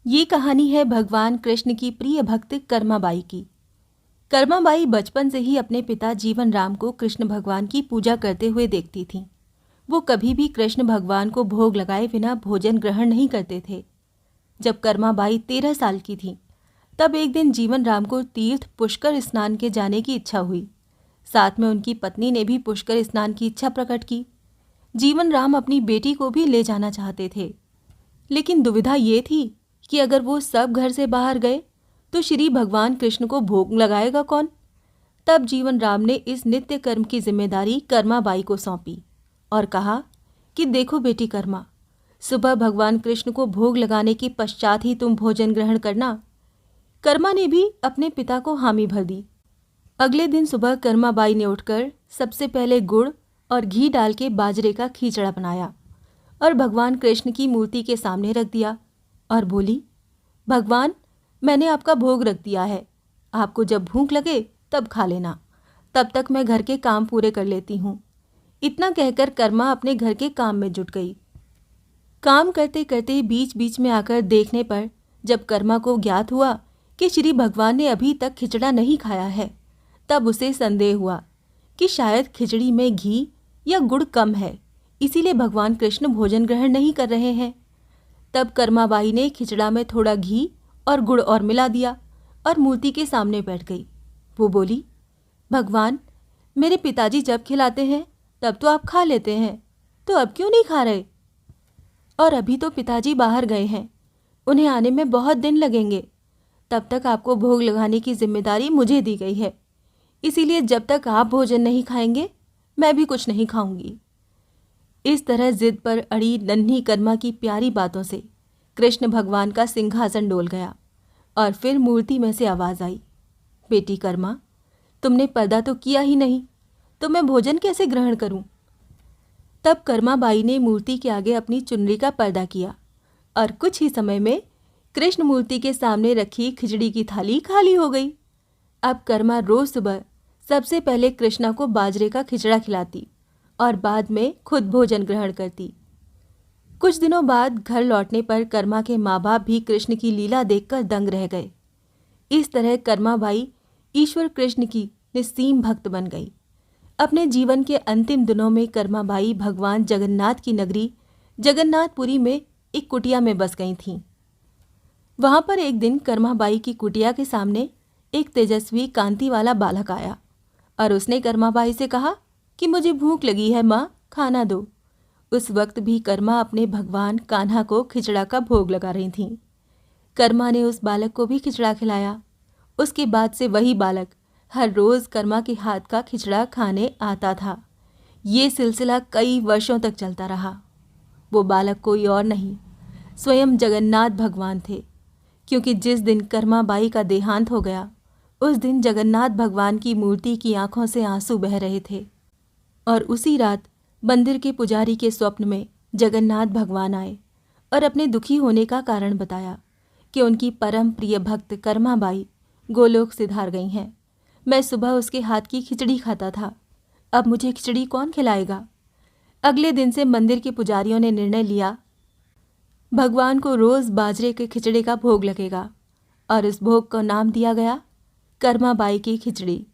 ये कहानी है भगवान कृष्ण की प्रिय भक्त कर्माबाई की। कर्माबाई बचपन से ही अपने पिता जीवन राम को कृष्ण भगवान की पूजा करते हुए देखती थीं। वो कभी भी कृष्ण भगवान को भोग लगाए बिना भोजन ग्रहण नहीं करते थे। जब कर्माबाई 13 साल की थीं, तब एक दिन जीवन राम को तीर्थ पुष्कर स्नान के जाने की इच्छा हुई। साथ में उनकी पत्नी ने भी पुष्कर स्नान की इच्छा प्रकट की। जीवन राम अपनी बेटी को भी ले जाना चाहते थे, लेकिन दुविधा ये थी कि अगर वो सब घर से बाहर गए तो श्री भगवान कृष्ण को भोग लगाएगा कौन। तब जीवन राम ने इस नित्य कर्म की जिम्मेदारी कर्माबाई को सौंपी और कहा कि देखो बेटी कर्मा, सुबह भगवान कृष्ण को भोग लगाने के पश्चात ही तुम भोजन ग्रहण करना। कर्मा ने भी अपने पिता को हामी भर दी। अगले दिन सुबह कर्माबाई ने उठकर सबसे पहले गुड़ और घी डाल के बाजरे का खीचड़ा बनाया और भगवान कृष्ण की मूर्ति के सामने रख दिया और बोली, भगवान, मैंने आपका भोग रख दिया है। आपको जब भूख लगे तब खा लेना, तब तक मैं घर के काम पूरे कर लेती हूँ। इतना कहकर कर्मा अपने घर के काम में जुट गई। काम करते करते बीच बीच में आकर देखने पर जब कर्मा को ज्ञात हुआ कि श्री भगवान ने अभी तक खिचड़ा नहीं खाया है, तब उसे संदेह हुआ कि शायद खिचड़ी में घी या गुड़ कम है, इसीलिए भगवान कृष्ण भोजन ग्रहण नहीं कर रहे हैं। तब कर्माबाई ने खिचड़ा में थोड़ा घी और गुड़ और मिला दिया और मूर्ति के सामने बैठ गई। वो बोली, भगवान, मेरे पिताजी जब खिलाते हैं तब तो आप खा लेते हैं, तो अब क्यों नहीं खा रहे? और अभी तो पिताजी बाहर गए हैं, उन्हें आने में बहुत दिन लगेंगे। तब तक आपको भोग लगाने की जिम्मेदारी मुझे दी गई है, इसीलिए जब तक आप भोजन नहीं खाएंगे मैं भी कुछ नहीं खाऊंगी। इस तरह जिद पर अड़ी नन्ही कर्मा की प्यारी बातों से कृष्ण भगवान का सिंहासन डोल गया और फिर मूर्ति में से आवाज आई, बेटी कर्मा, तुमने पर्दा तो किया ही नहीं, तो मैं भोजन कैसे ग्रहण करूं? तब कर्माबाई ने मूर्ति के आगे अपनी चुनरी का पर्दा किया और कुछ ही समय में कृष्ण मूर्ति के सामने रखी खिचड़ी की थाली खाली हो गई। अब कर्मा रोज सुबह सबसे पहले कृष्णा को बाजरे का खिचड़ा खिलाती और बाद में खुद भोजन ग्रहण करती। कुछ दिनों बाद घर लौटने पर कर्मा के माँ बाप भी कृष्ण की लीला देखकर दंग रह गए। इस तरह कर्माबाई ईश्वर कृष्ण की निस्सीम भक्त बन गई। अपने जीवन के अंतिम दिनों में कर्माबाई भगवान जगन्नाथ की नगरी जगन्नाथपुरी में एक कुटिया में बस गई थीं। वहां पर एक दिन कर्माबाई की कुटिया के सामने एक तेजस्वी कांति वाला बालक आया और उसने कर्माबाई से कहा कि मुझे भूख लगी है माँ, खाना दो। उस वक्त भी कर्मा अपने भगवान कान्हा को खिचड़ा का भोग लगा रही थीं। कर्मा ने उस बालक को भी खिचड़ा खिलाया। उसके बाद से वही बालक हर रोज कर्मा के हाथ का खिचड़ा खाने आता था। ये सिलसिला कई वर्षों तक चलता रहा। वो बालक कोई और नहीं, स्वयं जगन्नाथ भगवान थे, क्योंकि जिस दिन कर्माबाई का देहांत हो गया उस दिन जगन्नाथ भगवान की मूर्ति की आंखों से आंसू बह रहे थे और उसी रात मंदिर के पुजारी के स्वप्न में जगन्नाथ भगवान आए और अपने दुखी होने का कारण बताया कि उनकी परम प्रिय भक्त कर्माबाई गोलोक सिधार गई हैं। मैं सुबह उसके हाथ की खिचड़ी खाता था, अब मुझे खिचड़ी कौन खिलाएगा? अगले दिन से मंदिर के पुजारियों ने निर्णय लिया, भगवान को रोज बाजरे के खिचड़े का भोग लगेगा और इस भोग का नाम दिया गया कर्माबाई की खिचड़ी।